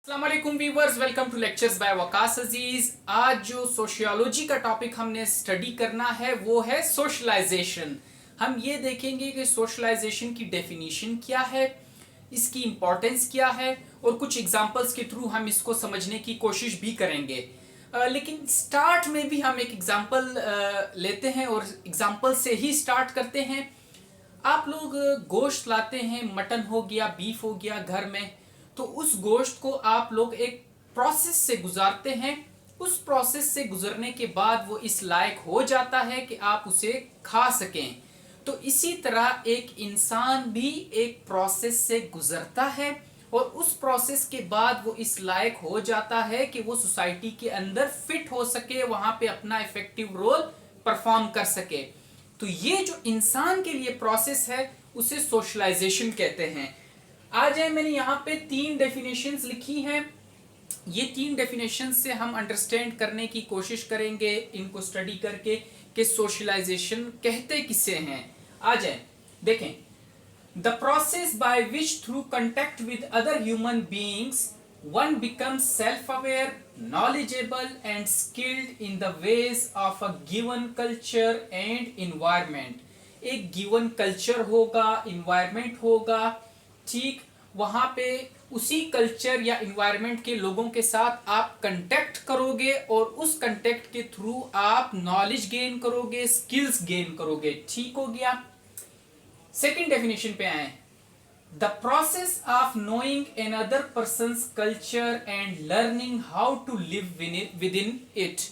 अस्सलाम वालेकुम viewers, welcome to lectures by Waqas Aziz. आज जो सोशियोलॉजी का टॉपिक हमने स्टडी करना है वो है सोशलाइजेशन। हम ये देखेंगे कि सोशलाइजेशन की डेफिनेशन क्या है, इसकी इंपॉर्टेंस क्या है और कुछ एग्जांपल्स के थ्रू हम इसको समझने की कोशिश भी करेंगे। लेकिन स्टार्ट में भी हम एक एग्जांपल लेते हैं और एग्जांपल से ही स्टार्ट करते हैं। आप लोग गोश्त लाते हैं, मटन हो गया, बीफ हो गया घर में, तो उस गोश्त को आप लोग एक प्रोसेस से गुजारते हैं। उस प्रोसेस से गुजरने के बाद वो इस लायक हो जाता है कि आप उसे खा सकें। तो इसी तरह एक इंसान भी एक प्रोसेस से गुजरता है और उस प्रोसेस के बाद वो इस लायक हो जाता है कि वो सोसाइटी के अंदर फिट हो सके, वहां पे अपना इफेक्टिव रोल परफॉर्म कर सके। तो ये जो इंसान के लिए प्रोसेस है उसे सोशलाइजेशन कहते हैं। आज है मैंने यहाँ पे 3 डेफिनेशंस लिखी हैं। ये 3 डेफिनेशंस से हम अंडरस्टैंड करने की कोशिश करेंगे इनको स्टडी करके कि सोशलाइजेशन कहते किसे हैं। आ जाए देखें। The process by which through contact with other human beings one becomes self-aware, knowledgeable and skilled in the ways of a given culture and environment. एक given culture होगा, environment होगा, ठीक, वहां पे उसी कल्चर या इन्वायरमेंट के लोगों के साथ आप कंटेक्ट करोगे और उस कंटेक्ट के थ्रू आप नॉलेज गेन करोगे, स्किल्स गेन करोगे। ठीक हो गया। सेकंड डेफिनेशन पे आए। The process of knowing another person's culture and learning how to live within it.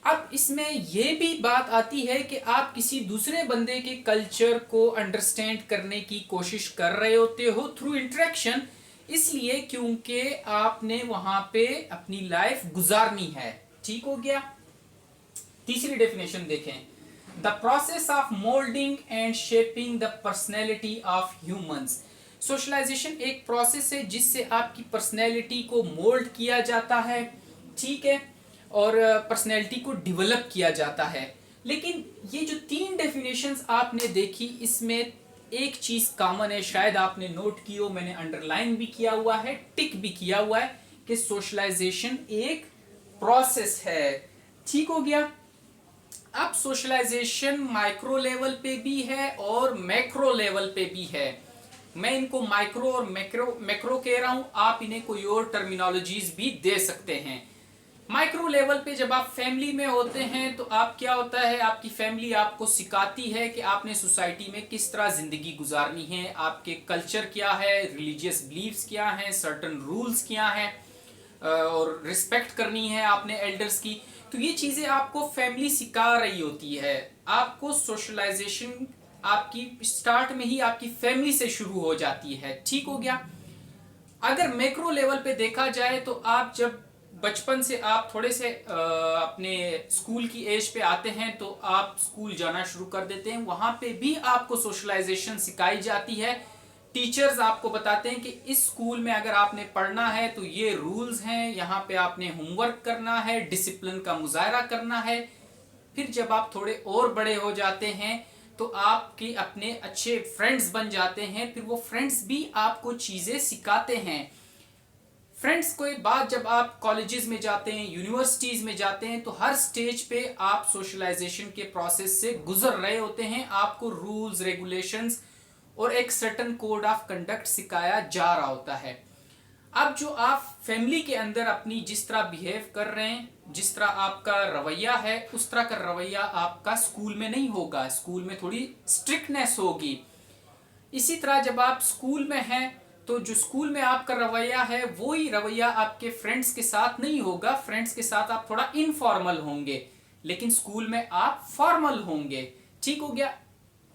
अब इसमें यह भी बात आती है कि आप किसी दूसरे बंदे के कल्चर को अंडरस्टैंड करने की कोशिश कर रहे होते हो थ्रू इंटरेक्शन, इसलिए क्योंकि आपने वहां पे अपनी लाइफ गुजारनी है। ठीक हो गया। तीसरी डेफिनेशन देखें। The process of moulding and shaping the personality of humans. Socialisation एक प्रोसेस है जिससे आपकी पर्सनैलिटी को मोल्ड किया जाता है, ठीक है, और पर्सनैलिटी को डेवलप किया जाता है। लेकिन ये जो 3 डेफिनेशंस आपने देखी, इसमें एक चीज कॉमन है, शायद आपने नोट की हो, मैंने अंडरलाइन भी किया हुआ है, टिक भी किया हुआ है कि सोशलाइजेशन एक प्रोसेस है। ठीक हो गया। अब सोशलाइजेशन माइक्रो लेवल पे भी है और मैक्रो लेवल पे भी है। मैं इनको माइक्रो और मैक्रो कह रहा हूं, आप इन्हें कोई और टर्मिनोलॉजीज भी दे सकते हैं। माइक्रो लेवल पे जब आप फैमिली में होते हैं तो आप क्या होता है, आपकी फैमिली आपको सिखाती है कि आपने सोसाइटी में किस तरह जिंदगी गुजारनी है, आपके कल्चर क्या है, रिलीजियस बिलीव्स क्या हैं, सर्टन रूल्स क्या हैं, और रिस्पेक्ट करनी है आपने एल्डर्स की। तो ये चीजें आपको फैमिली सिखा रही होती है। आपको सोशलाइजेशन आपकी स्टार्ट में ही आपकी फैमिली से शुरू हो जाती है। ठीक हो गया। अगर मैक्रो लेवल पे देखा जाए तो आप जब बचपन से आप थोड़े से अपने स्कूल की एज पे आते हैं तो आप स्कूल जाना शुरू कर देते हैं। वहां पे भी आपको सोशलाइजेशन सिखाई जाती है। टीचर्स आपको बताते हैं कि इस स्कूल में अगर आपने पढ़ना है तो ये रूल्स हैं, यहाँ पे आपने होमवर्क करना है, डिसिप्लिन का मुजाहरा करना है। फिर जब आप थोड़े और बड़े हो जाते हैं तो आपके अपने अच्छे फ्रेंड्स बन जाते हैं, फिर वो फ्रेंड्स भी आपको चीजें सिखाते हैं। फ्रेंड्स के बाद जब आप कॉलेजेस में जाते हैं, यूनिवर्सिटीज में जाते हैं, तो हर स्टेज पे आप सोशलाइजेशन के प्रोसेस से गुजर रहे होते हैं। आपको रूल्स, रेगुलेशंस और एक सर्टेन कोड ऑफ कंडक्ट सिखाया जा रहा होता है। अब जो आप फैमिली के अंदर अपनी जिस तरह बिहेव कर रहे हैं, जिस तरह आपका रवैया है, उस तरह का रवैया आपका स्कूल में नहीं होगा। स्कूल में थोड़ी स्ट्रिक्टनेस होगी। इसी तरह जब आप स्कूल में हैं तो जो स्कूल में आपका रवैया है वही रवैया आपके फ्रेंड्स के साथ नहीं होगा। फ्रेंड्स के साथ आप थोड़ा इनफॉर्मल होंगे, लेकिन स्कूल में आप फॉर्मल होंगे। ठीक हो गया।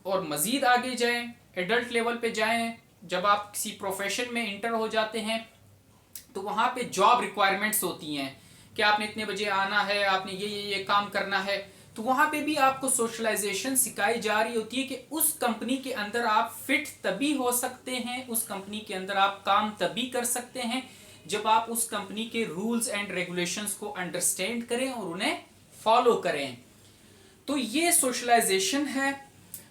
और मजीद आगे जाएं, एडल्ट लेवल पे जाएं, जब आप किसी प्रोफेशन में इंटर हो जाते हैं तो वहां पे जॉब रिक्वायरमेंट्स होती हैं कि आपने इतने बजे आना है, आपने ये काम करना है। तो वहां पे भी आपको सोशलाइजेशन सिखाई जा रही होती है कि उस कंपनी के अंदर आप फिट तभी हो सकते हैं, उस कंपनी के अंदर आप काम तभी कर सकते हैं जब आप उस कंपनी के रूल्स एंड रेगुलेशंस को अंडरस्टैंड करें और उन्हें फॉलो करें। तो ये सोशलाइजेशन है।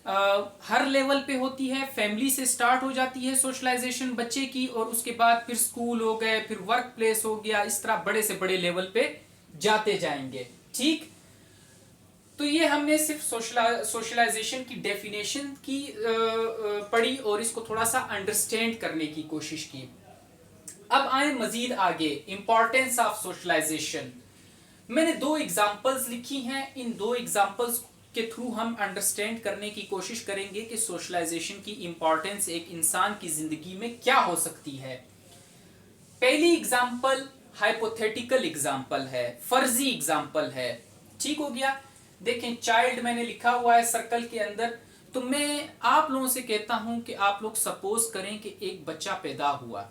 हर लेवल पे होती है। फैमिली से स्टार्ट हो जाती है सोशलाइजेशन बच्चे की, और उसके बाद फिर स्कूल हो गए, फिर वर्क प्लेस हो गया, इस तरह बड़े से बड़े लेवल पे जाते जाएंगे। ठीक, तो ये हमने सिर्फ सोशलाइजेशन की डेफिनेशन की पढ़ी और इसको थोड़ा सा अंडरस्टैंड करने की कोशिश की। अब आए मजीद आगे, इंपॉर्टेंस ऑफ सोशलाइजेशन। मैंने 2 एग्जांपल्स लिखी हैं। इन 2 एग्जांपल्स के थ्रू हम अंडरस्टैंड करने की कोशिश करेंगे कि सोशलाइजेशन की इंपॉर्टेंस एक इंसान की जिंदगी में क्या हो सकती है। पहली एग्जांपल हाइपोथेटिकल एग्जांपल है, फर्जी एग्जांपल है। ठीक हो गया। देखें, चाइल्ड मैंने लिखा हुआ है सर्कल के अंदर। तो मैं आप लोगों से कहता हूं कि आप लोग सपोज करें कि एक बच्चा पैदा हुआ।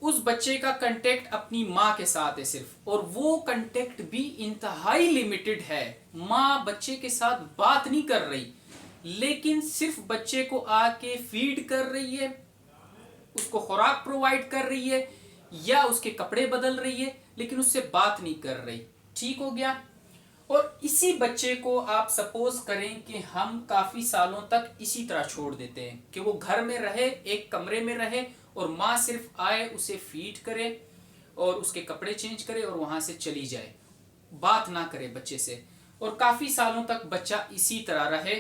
उस बच्चे का कांटेक्ट अपनी माँ के साथ है सिर्फ, और वो कांटेक्ट भी इंतहाई लिमिटेड है। माँ बच्चे के साथ बात नहीं कर रही, लेकिन सिर्फ बच्चे को आके फीड कर रही है, उसको खुराक प्रोवाइड कर रही है, या उसके कपड़े बदल रही है, लेकिन उससे बात नहीं कर रही। ठीक हो गया। और इसी बच्चे को आप सपोज करें कि हम काफी सालों तक इसी तरह छोड़ देते हैं कि वो घर में रहे, एक कमरे में रहे, और माँ सिर्फ आए, उसे फीड करे और उसके कपड़े चेंज करे और वहां से चली जाए, बात ना करे बच्चे से। और काफी सालों तक बच्चा इसी तरह रहे,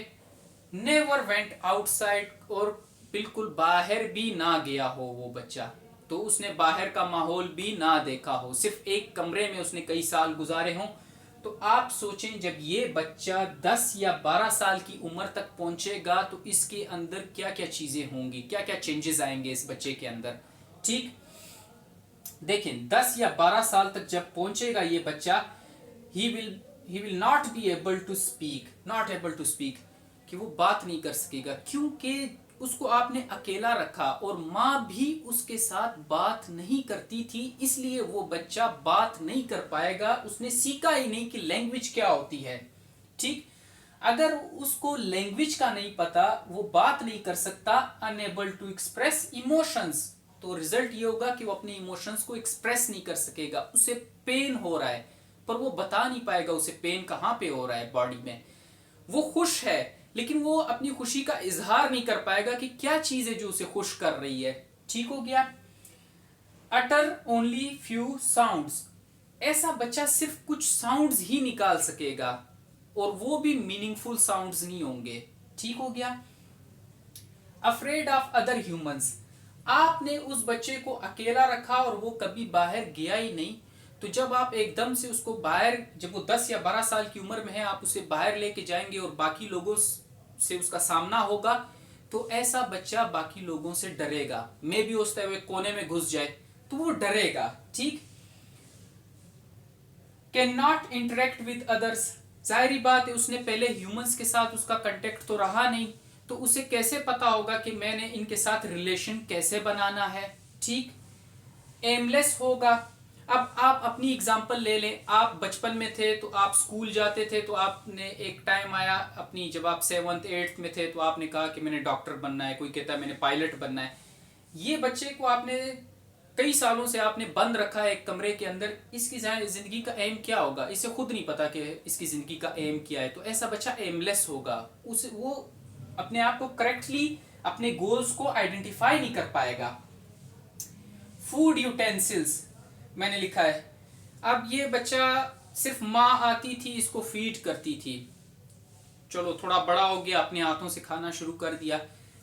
नेवर वेंट आउटसाइड, और बिल्कुल बाहर भी ना गया हो वो बच्चा, तो उसने बाहर का माहौल भी ना देखा हो, सिर्फ एक कमरे में उसने कई साल गुजारे हों। तो आप सोचें, जब ये बच्चा 10 या 12 साल की उम्र तक पहुंचेगा तो इसके अंदर क्या क्या चीजें होंगी, क्या क्या चेंजेस आएंगे इस बच्चे के अंदर। ठीक, देखें 10 या 12 साल तक जब पहुंचेगा ये बच्चा, he will not be able to speak, not able to speak, कि वो बात नहीं कर सकेगा, क्योंकि उसको आपने अकेला रखा और माँ भी उसके साथ बात नहीं करती थी, इसलिए वो बच्चा बात नहीं कर पाएगा, उसने सीखा ही नहीं कि लैंग्वेज क्या होती है। ठीक, अगर उसको लैंग्वेज का नहीं पता, वो बात नहीं कर सकता, अनएबल टू एक्सप्रेस इमोशंस, तो रिजल्ट ये होगा कि वो अपने इमोशंस को एक्सप्रेस नहीं कर सकेगा। उसे पेन हो रहा है पर वो बता नहीं पाएगा उसे पेन कहाँ पे हो रहा है बॉडी में। वो खुश है लेकिन वो अपनी खुशी का इजहार नहीं कर पाएगा कि क्या चीज है जो उसे खुश कर रही है। ठीक हो गया। अटर ओनली फ्यू साउंड्स, ऐसा बच्चा सिर्फ कुछ साउंड्स ही निकाल सकेगा और वो भी मीनिंगफुल साउंड्स नहीं होंगे। ठीक हो गया। अफ्रेड ऑफ अदर ह्यूमंस, आपने उस बच्चे को अकेला रखा और वो कभी बाहर गया ही नहीं, तो जब आप एकदम से उसको बाहर, जब वो 10 या 12 साल की उम्र में है, आप उसे बाहर लेके जाएंगे और बाकी लोगों से उसका सामना होगा, तो ऐसा बच्चा बाकी लोगों से डरेगा। मे भी उस तरह कोने में घुस जाए तो वो डरेगा। ठीक, can not interact with others, जाहिर बात है उसने पहले ह्यूमंस के साथ उसका कांटेक्ट तो रहा नहीं, तो उसे कैसे पता होगा कि मैंने इनके साथ रिलेशन कैसे बनाना है। ठीक, एमलेस होगा। अब आप अपनी एग्जांपल ले लें, आप बचपन में थे तो आप स्कूल जाते थे, तो आपने एक टाइम आया अपनी, जब आप 7th 8th में थे तो आपने कहा कि मैंने डॉक्टर बनना है, कोई कहता है मैंने पायलट बनना है। ये बच्चे को आपने कई सालों से आपने बंद रखा है एक कमरे के अंदर, इसकी जिंदगी का एम क्या होगा इसे खुद नहीं पता कि इसकी जिंदगी का एम क्या है, तो ऐसा बच्चा एमलेस होगा। वो अपने आप को करेक्टली, अपने गोल्स को आइडेंटिफाई नहीं कर पाएगा। फूड यूटेंसिल्स मैंने लिखा है, अब ये बच्चा सिर्फ माँ आती थी इसको फीड करती थी, चलो थोड़ा बड़ा हो गया अपने हाथों से खाना शुरू कर दिया,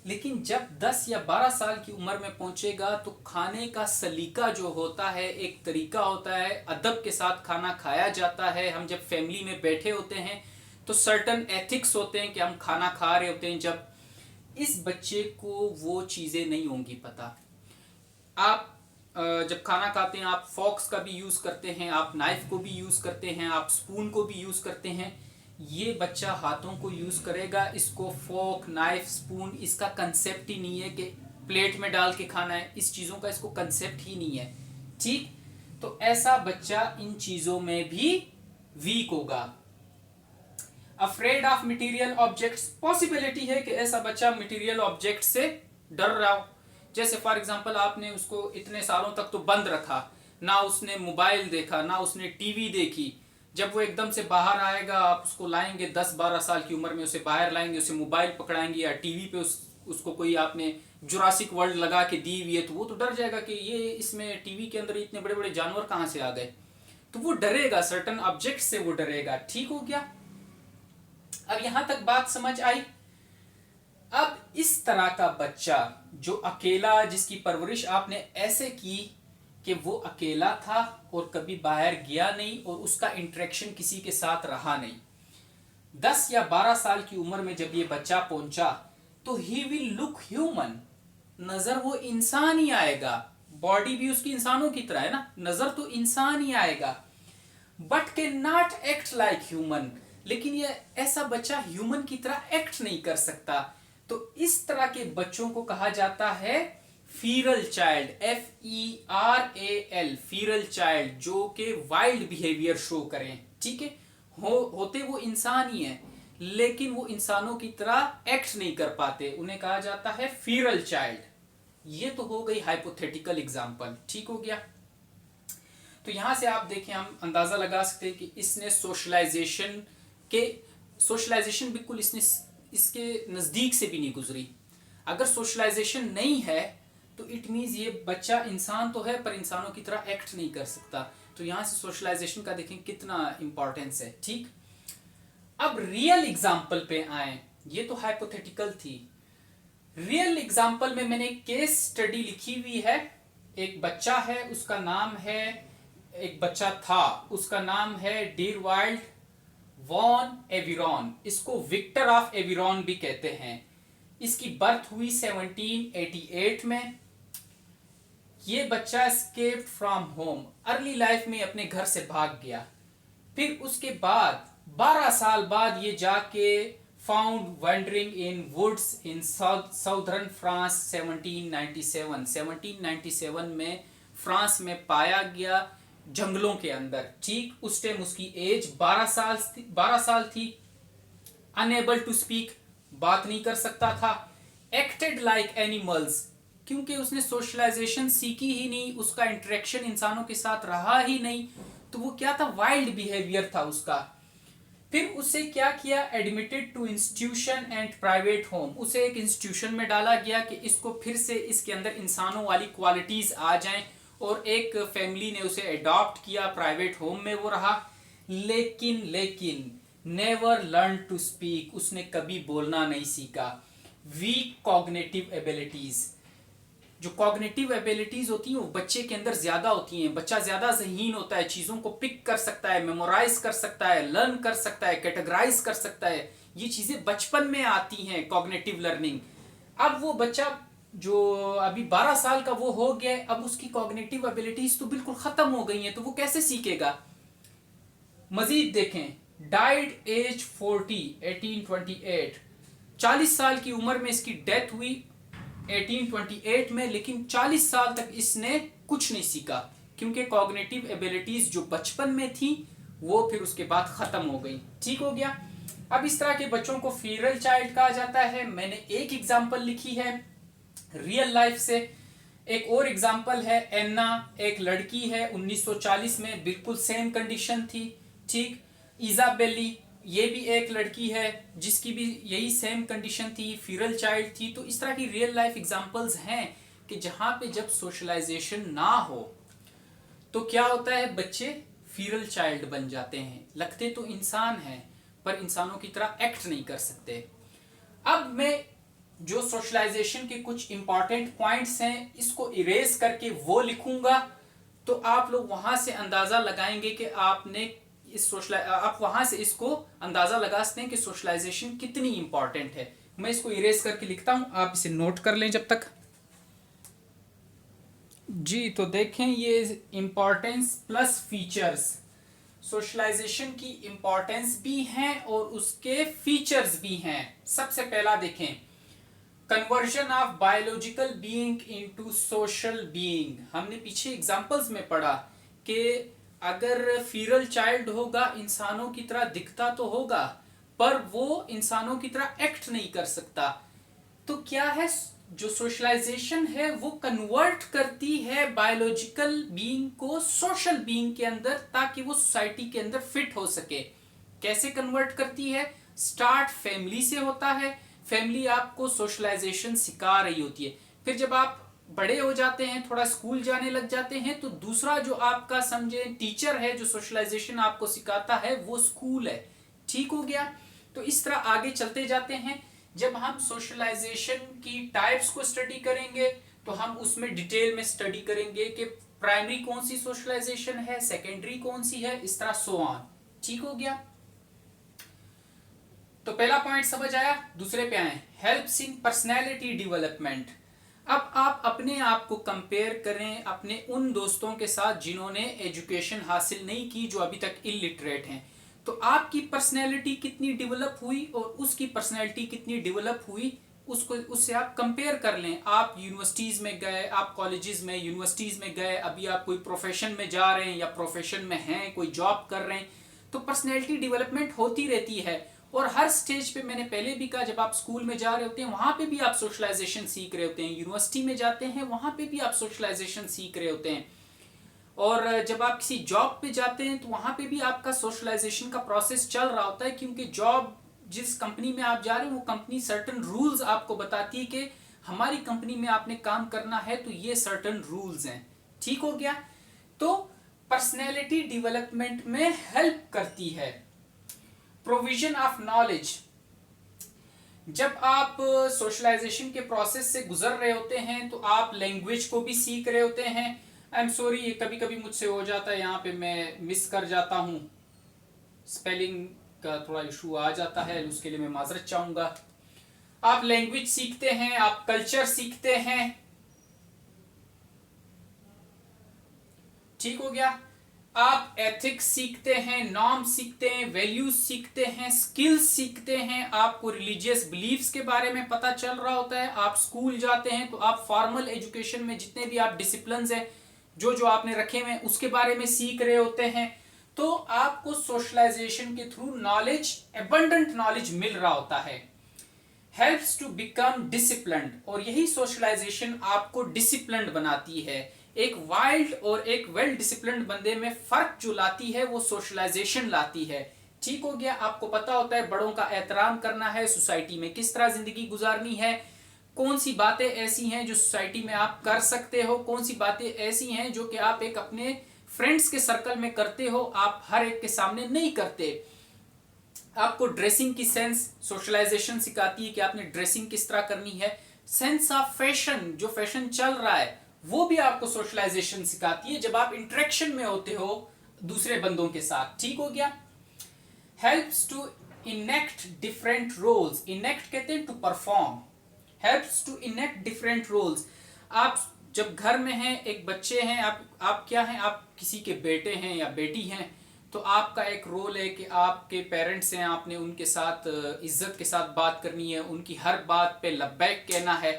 लेकिन जब 10 या 12 साल की उम्र में पहुंचेगा तो खाने का सलीका जो होता है, एक तरीका होता है, अदब के साथ खाना खाया जाता है। हम जब फैमिली में बैठे होते हैं तो सर्टन एथिक्स होते हैं कि हम खाना खा रहे होते हैं, जब इस बच्चे को वो चीज़ें नहीं होंगी पता। आप जब खाना खाते हैं आप फॉक्स का भी यूज़ करते हैं, आप नाइफ को भी यूज़ करते हैं, आप स्पून को भी यूज़ करते हैं। ये बच्चा हाथों को यूज़ करेगा, इसको फोक नाइफ स्पून इसका कंसेप्ट ही नहीं है कि प्लेट में डाल के खाना है, इस चीज़ों का इसको कंसेप्ट ही नहीं है। ठीक, तो ऐसा बच्चा इन चीज़ों में भी वीक होगा। Afraid of material objects, possibility है कि ऐसा बच्चा मटेरियल ऑब्जेक्ट से डर रहा हो। जैसे फॉर एग्जांपल आपने उसको इतने सालों तक तो बंद रखा, ना उसने मोबाइल देखा, ना उसने टीवी देखी, जब वो एकदम से बाहर आएगा, आप उसको लाएंगे 10-12 साल की उम्र में, उसे बाहर लाएंगे, उसे मोबाइल पकड़ाएंगे या टीवी पे उसको कोई आपने जुरासिक वर्ल्ड लगा के दी हुई है, तो वो तो डर जाएगा कि ये इसमें टीवी के अंदर इतने बड़े बड़े जानवर कहाँ से आ गए। तो वो डरेगा, सर्टन ऑब्जेक्ट से वो डरेगा। ठीक हो गया? अब यहां तक बात समझ आई। अब इस तरह का बच्चा जो अकेला, जिसकी परवरिश आपने ऐसे की कि वो अकेला था और कभी बाहर गया नहीं और उसका इंटरेक्शन किसी के साथ रहा नहीं, 10 या 12 साल की उम्र में जब ये बच्चा पहुंचा तो ही विल लुक ह्यूमन, नजर वो इंसान ही आएगा, बॉडी भी उसकी इंसानों की तरह है ना, नजर तो इंसान ही आएगा, but can not act like human, लेकिन ये ऐसा बच्चा ह्यूमन की तरह एक्ट नहीं कर सकता। तो इस तरह के बच्चों को कहा जाता है feral child, FERAL, feral child, जो के वाइल्ड बिहेवियर शो करें। ठीक है, होते वो इंसान ही है लेकिन वो इंसानों की तरह एक्ट नहीं कर पाते, उन्हें कहा जाता है फीरल चाइल्ड। ये तो हो गई हाइपोथेटिकल एग्जांपल। ठीक हो गया? तो यहां से आप देखें, हम अंदाजा लगा सकते हैं कि इसने सोशलाइजेशन बिल्कुल इसने इसके नजदीक से भी नहीं गुजरी। अगर सोशलाइजेशन नहीं है तो इट मीन्स ये बच्चा इंसान तो है पर इंसानों की तरह एक्ट नहीं कर सकता। तो यहां से सोशलाइजेशन का देखें कितना इंपॉर्टेंस है। ठीक, अब रियल एग्जाम्पल पे आए। ये तो हाइपोथेटिकल थी। रियल एग्जाम्पल में मैंने केस स्टडी लिखी हुई है। एक बच्चा है, उसका नाम है, एक बच्चा था, उसका नाम है डीरवाइल्ड वॉन एविरॉन। इसको विक्टर ऑफ एविरॉन भी कहते हैं। इसकी बर्थ हुई 1788 में। ये बच्चा escaped from home, early life में अपने घर से भाग गया। फिर उसके बाद 12 साल बाद ये जाके found wandering in woods in southern France 1797 में फ्रांस में पाया गया, जंगलों के अंदर। ठीक, उस टाइम उसकी एज 12 साल थी। अनएबल टू स्पीक, बात नहीं कर सकता था। एक्टेड लाइक एनिमल्स, क्योंकि उसने सोशलाइजेशन सीखी ही नहीं, उसका इंटरेक्शन इंसानों के साथ रहा ही नहीं, तो वो क्या था, वाइल्ड बिहेवियर था उसका। फिर उसे क्या किया, admitted to institution and private home, उसे एक इंस्टीट्यूशन में डाला गया कि इसको फिर से इसके अंदर इंसानों वाली क्वालिटीज आ जाएं, और एक फैमिली ने उसे अडॉप्ट किया, प्राइवेट होम में वो रहा। लेकिन नेवर लर्न टू स्पीक, उसने कभी बोलना नहीं सीखा। वीक कॉग्निटिव एबिलिटीज, जो कॉग्निटिव एबिलिटीज होती हैं वो बच्चे के अंदर ज्यादा होती हैं। बच्चा ज्यादा ज़हीन होता है, चीजों को पिक कर सकता है, मेमोराइज कर सकता है, लर्न कर सकता है, कैटेगराइज कर सकता है। ये चीजें बचपन में आती हैं, कॉग्निटिव लर्निंग। अब वो बच्चा जो अभी 12 साल का वो हो गया, अब उसकी कॉग्निटिव एबिलिटीज तो बिल्कुल खत्म हो गई हैं, तो वो कैसे सीखेगा। मजीद देखें, डाइड एज 40 1828, 40 साल की उम्र में इसकी डेथ हुई 1828 में, लेकिन 40 साल तक इसने कुछ नहीं सीखा, क्योंकि कॉग्निटिव एबिलिटीज जो बचपन में थी वो फिर उसके बाद खत्म हो गई। ठीक हो गया? अब इस तरह के बच्चों को फीरल चाइल्ड कहा जाता है। मैंने एक एग्जांपल लिखी है रियल लाइफ से। एक और एग्जांपल है एन्ना, एक लड़की है, 1940 में बिल्कुल सेम कंडीशन थी। ठीक, इजाबेली, ये भी एक लड़की है जिसकी भी यही सेम कंडीशन थी, फीरल चाइल्ड थी। तो इस तरह की रियल लाइफ एग्जांपल्स हैं कि जहां पे जब सोशलाइजेशन ना हो तो क्या होता है, बच्चे फीरल चाइल्ड बन जाते हैं। लगते तो इंसान हैं पर इंसानों की तरह एक्ट नहीं कर सकते। अब मैं जो सोशलाइजेशन के कुछ इंपॉर्टेंट पॉइंट्स हैं इसको इरेज करके वो लिखूंगा, तो आप लोग वहां से अंदाजा लगाएंगे कि आपने आप वहां से इसको अंदाजा लगा सकते हैं कि सोशलाइजेशन कितनी इंपॉर्टेंट है। मैं इसको इरेज करके लिखता हूं, आप इसे नोट कर लें जब तक। जी, तो देखें ये इंपॉर्टेंस प्लस फीचर्स, सोशलाइजेशन की इंपॉर्टेंस भी हैं और उसके फीचर्स भी हैं। सबसे पहला देखें, conversion of biological being into social being. हमने पीछे एग्जांपल्स में पढ़ा कि अगर फीरल चाइल्ड होगा, इंसानों की तरह दिखता तो होगा पर वो इंसानों की तरह एक्ट नहीं कर सकता। तो क्या है, जो सोशलाइजेशन है वो कन्वर्ट करती है बायोलॉजिकल बीइंग को सोशल बीइंग के अंदर, ताकि वो सोसाइटी के अंदर फिट हो सके। कैसे कन्वर्ट करती है? स्टार्ट फैमिली से होता है। फैमिली आपको सोशलाइजेशन सिखा रही होती है। फिर जब आप बड़े हो जाते हैं, थोड़ा स्कूल जाने लग जाते हैं, तो दूसरा जो आपका समझे टीचर है जो सोशलाइजेशन आपको सिखाता है वो स्कूल है। ठीक हो गया? तो इस तरह आगे चलते जाते हैं। जब हम सोशलाइजेशन की टाइप्स को स्टडी करेंगे तो हम उसमें डिटेल में स्टडी करेंगे कि प्राइमरी कौन सी सोशलाइजेशन है, सेकेंडरी कौन सी है, इस तरह सो ऑन। ठीक हो गया? तो पहला पॉइंट समझ आया। दूसरे पे आए, हेल्प्स इन पर्सनैलिटी डेवलपमेंट। अब आप अपने आप को कंपेयर करें अपने उन दोस्तों के साथ जिन्होंने एजुकेशन हासिल नहीं की, जो अभी तक इलिटरेट हैं। तो आपकी पर्सनैलिटी कितनी डेवलप हुई और उसकी पर्सनैलिटी कितनी डेवलप हुई, उससे आप कंपेयर कर लें। आप यूनिवर्सिटीज में गए, आप कॉलेजेस में, यूनिवर्सिटीज में गए, अभी आप कोई प्रोफेशन में जा रहे हैं या प्रोफेशन में हैं, कोई जॉब कर रहे हैं, तो पर्सनैलिटी डेवलपमेंट होती रहती है। और हर स्टेज पे, मैंने पहले भी कहा, जब आप स्कूल में जा रहे होते हैं वहां पे भी आप सोशलाइजेशन सीख रहे होते हैं, यूनिवर्सिटी में जाते हैं वहां पे भी आप सोशलाइजेशन सीख रहे होते हैं, और जब आप किसी जॉब पे जाते हैं तो वहां पे भी आपका सोशलाइजेशन का प्रोसेस चल रहा होता है। क्योंकि जॉब जिस कंपनी में आप जा रहे हैं वो कंपनी सर्टन रूल्स आपको बताती है कि हमारी कंपनी में आपने काम करना है तो ये सर्टन रूल्स हैं। ठीक हो गया? तो पर्सनैलिटी डेवलपमेंट में हेल्प करती है। प्रोविजन ऑफ नॉलेज, जब आप सोशलाइजेशन के प्रोसेस से गुजर रहे होते हैं तो आप लैंग्वेज को भी सीख रहे होते हैं। आई एम सॉरी, ये कभी कभी मुझसे हो जाता है, यहाँ पे मैं मिस कर जाता हूँ, स्पेलिंग का थोड़ा इशू आ जाता है, उसके लिए मैं माजरत चाहूंगा। आप लैंग्वेज सीखते हैं, आप कल्चर सीखते हैं। ठीक हो गया? आप एथिक्स सीखते हैं, नॉर्म सीखते हैं, वैल्यूज सीखते हैं, स्किल्स सीखते हैं, आपको रिलीजियस बिलीफ्स के बारे में पता चल रहा होता है। आप स्कूल जाते हैं तो आप फॉर्मल एजुकेशन में जितने भी आप डिसिप्लिन्स हैं जो जो आपने रखे हुए हैं उसके बारे में सीख रहे होते हैं। तो आपको सोशलाइजेशन के थ्रू नॉलेज, एबंडेंट नॉलेज मिल रहा होता है। हेल्प्स टू बिकम डिसिप्लिन्ड, और यही सोशलाइजेशन आपको डिसिप्लिन्ड बनाती है। एक वाइल्ड और एक वेल डिसिप्लिन्ड बंदे में फर्क जो लाती है वो सोशलाइजेशन लाती है। ठीक हो गया? आपको पता होता है बड़ों का एहतराम करना है, सोसाइटी में किस तरह जिंदगी गुजारनी है, कौन सी बातें ऐसी हैं जो सोसाइटी में आप कर सकते हो, कौन सी बातें ऐसी हैं जो कि आप एक अपने फ्रेंड्स के सर्कल में करते हो, आप हर एक के सामने नहीं करते। आपको ड्रेसिंग की सेंस सोशलाइजेशन सिखाती है कि आपने ड्रेसिंग किस तरह करनी है। सेंस ऑफ फैशन, जो फैशन चल रहा है वो भी आपको सोशलाइजेशन सिखाती है जब आप इंटरेक्शन में होते हो दूसरे बंदों के साथ। ठीक हो गया? Helps to enact different roles, enact कहते हैं to perform, helps to enact different roles. आप जब घर में हैं, एक बच्चे हैं, आप क्या हैं, आप किसी के बेटे हैं या बेटी हैं, तो आपका एक रोल है कि आपके पेरेंट्स हैं, आपने उनके साथ इज्जत के साथ बात करनी है, उनकी हर बात पे लब्बैक कहना है।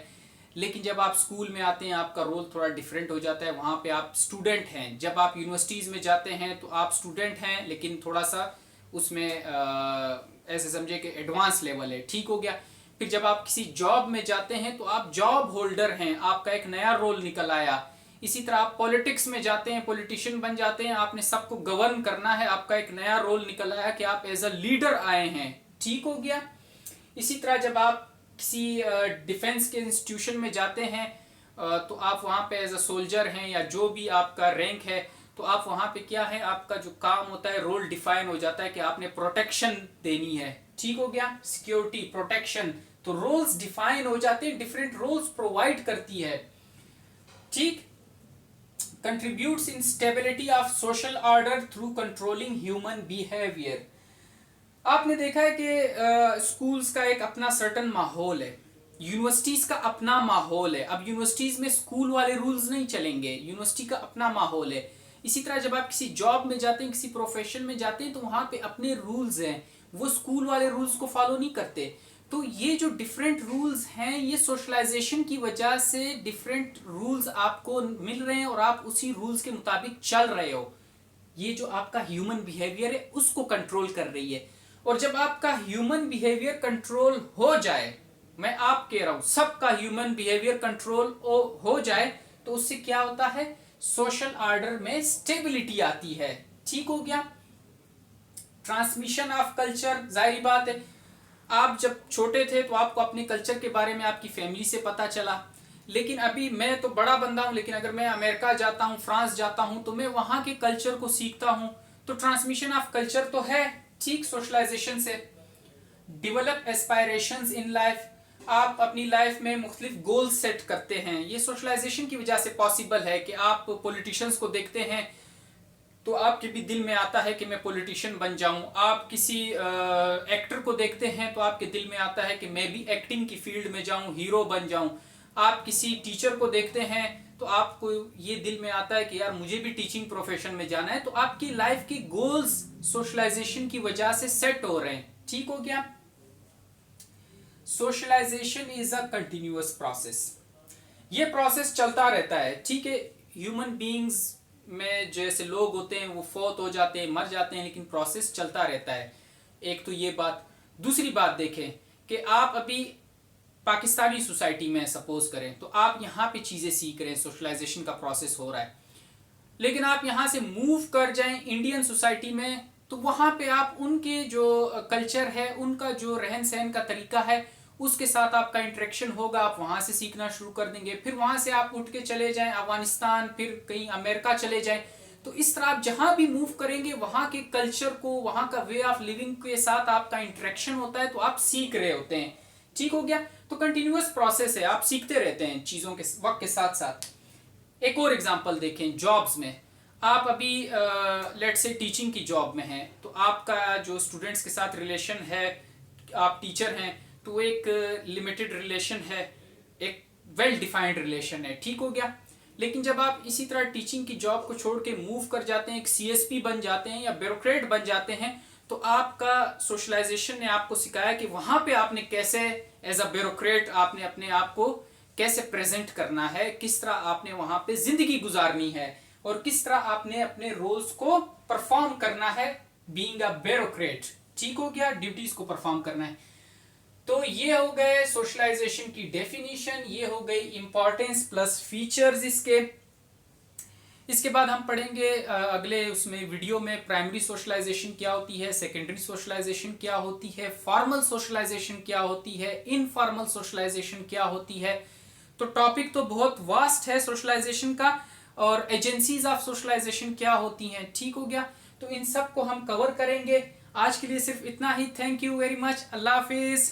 लेकिन जब आप स्कूल में आते हैं आपका रोल थोड़ा डिफरेंट हो जाता है, वहाँ पे आप स्टूडेंट हैं। जब आप यूनिवर्सिटीज़ में जाते हैं तो आप स्टूडेंट हैं, लेकिन थोड़ा सा उसमें ऐसे समझे कि एडवांस लेवल है। ठीक हो गया? फिर जब आप किसी जॉब में जाते हैं तो आप जॉब होल्डर हैं, आपका एक नया रोल निकल आया। इसी तरह आप पॉलिटिक्स में जाते हैं, पॉलिटिशियन बन जाते हैं, आपने सबको गवर्न करना है, आपका एक नया रोल निकल आया कि आप एज अ लीडर आए हैं। ठीक हो गया? इसी तरह जब आप किसी डिफेंस के इंस्टीट्यूशन में जाते हैं तो आप वहाँ पे एज अ सोल्जर हैं या जो भी आपका रैंक है, तो आप वहाँ पे क्या है, आपका जो काम होता है, रोल डिफाइन हो जाता है कि आपने प्रोटेक्शन देनी है। ठीक हो गया? सिक्योरिटी, प्रोटेक्शन, तो रोल्स डिफाइन हो जाते हैं, डिफरेंट रोल्स प्रोवाइड करती है। ठीक? Contributes in stability of social order through controlling human behaviour. आपने देखा है कि स्कूल्स का एक अपना सर्टन माहौल है, यूनिवर्सिटीज का अपना माहौल है। अब यूनिवर्सिटीज में स्कूल वाले रूल्स नहीं चलेंगे, यूनिवर्सिटी का अपना माहौल है। इसी तरह जब आप किसी जॉब में जाते हैं, किसी प्रोफेशन में जाते हैं, तो वहां पे अपने रूल्स हैं, वो स्कूल वाले रूल्स को फॉलो नहीं करते। तो ये जो डिफरेंट रूल्स हैं, ये सोशलाइजेशन की वजह से डिफरेंट रूल्स आपको मिल रहे हैं और आप उसी रूल्स के मुताबिक चल रहे हो। ये जो आपका ह्यूमन बिहेवियर है उसको कंट्रोल कर रही है। और जब आपका ह्यूमन बिहेवियर कंट्रोल हो जाए मैं आप कह रहा हूं सबका ह्यूमन बिहेवियर कंट्रोल हो जाए तो उससे क्या होता है, सोशल ऑर्डर में स्टेबिलिटी आती है। ठीक हो गया। ट्रांसमिशन ऑफ कल्चर, जाहिर बात है आप जब छोटे थे तो आपको अपने कल्चर के बारे में आपकी फैमिली से पता चला, लेकिन अभी मैं तो बड़ा बंदा हूं, लेकिन अगर मैं अमेरिका जाता हूं, फ्रांस जाता हूं, तो मैं वहां के कल्चर को सीखता हूं, तो ट्रांसमिशन ऑफ कल्चर तो है। ठीक, सोशलाइजेशन से डेवलप एस्पायरेशंस इन लाइफ, आप अपनी लाइफ में मुख्तलिफ गोल सेट करते हैं, ये सोशलाइजेशन की वजह से पॉसिबल है कि आप पॉलिटिशियंस को देखते हैं तो आपके भी दिल में आता है कि मैं पॉलिटिशियन बन जाऊं, आप किसी एक्टर को देखते हैं तो आपके दिल में आता है कि मैं भी एक्टिंग की फील्ड में जाऊं, हीरो बन जाऊं, आप किसी टीचर को देखते हैं तो आपको ये दिल में आता है कि यार मुझे भी टीचिंग प्रोफेशन में जाना है। तो आपकी लाइफ की गोल्स सोशलाइजेशन की वजह से सेट हो रहे हैं। ठीक हो गया। Socialisation is a continuous process, ये प्रोसेस चलता रहता है। ठीक है, ह्यूमन बीइंग्स में जैसे लोग होते हैं वो फौत हो जाते हैं, मर जाते हैं, लेकिन प्रोसेस चलता रहता है। एक तो ये बात। दूसरी बात देखें कि आप अभी पाकिस्तानी सोसाइटी में सपोज करें तो आप यहाँ पे चीज़ें सीख रहे हैं, सोशलाइजेशन का प्रोसेस हो रहा है, लेकिन आप यहाँ से मूव कर जाएं इंडियन सोसाइटी में तो वहाँ पे आप उनके जो कल्चर है, उनका जो रहन सहन का तरीका है, उसके साथ आपका इंटरेक्शन होगा, आप वहाँ से सीखना शुरू कर देंगे। फिर वहाँ से आप उठ के चले जाएं अफगानिस्तान, फिर कहीं अमेरिका चले जाएं, तो इस तरह आप जहाँ भी मूव करेंगे वहाँ के कल्चर को, वहाँ का वे ऑफ लिविंग के साथ आपका इंटरेक्शन होता है, तो आप सीख रहे होते हैं। ठीक हो गया। तो कंटिन्यूअस प्रोसेस है, आप सीखते रहते हैं चीज़ों के वक्त के साथ साथ। एक और एग्जांपल देखें, जॉब्स में आप अभी लेट से टीचिंग की जॉब में हैं, तो आपका जो स्टूडेंट्स के साथ रिलेशन है, आप टीचर हैं तो एक लिमिटेड रिलेशन है, एक वेल डिफाइंड रिलेशन है। ठीक हो गया। लेकिन जब आप इसी तरह टीचिंग की जॉब को छोड़ के मूव कर जाते हैं, एक सीएसपी बन जाते हैं या ब्यूरोक्रेट बन जाते हैं, तो आपका सोशलाइजेशन ने आपको सिखाया कि वहां पे आपने कैसे एज अ ब्यूरोक्रेट आपने अपने आप को कैसे प्रेजेंट करना है, किस तरह आपने वहां पे जिंदगी गुजारनी है और किस तरह आपने अपने रोल्स को परफॉर्म करना है बीइंग अ ब्यूरोक्रेट। ठीक हो गया, ड्यूटीज को परफॉर्म करना है। तो ये हो गए सोशलाइजेशन की डेफिनेशन, ये हो गई इंपॉर्टेंस प्लस फीचर्स इसके बाद हम पढ़ेंगे अगले उसमें वीडियो में प्राइमरी सोशलाइजेशन क्या होती है, सेकेंडरी सोशलाइजेशन क्या होती है, फॉर्मल सोशलाइजेशन क्या होती है, इनफॉर्मल सोशलाइजेशन क्या होती है। तो टॉपिक तो बहुत वास्ट है सोशलाइजेशन का, और एजेंसीज ऑफ सोशलाइजेशन क्या होती हैं। ठीक हो गया। तो इन सब को हम कवर करेंगे। आज के लिए सिर्फ इतना ही। Thank you very much. अल्लाह हाफिज।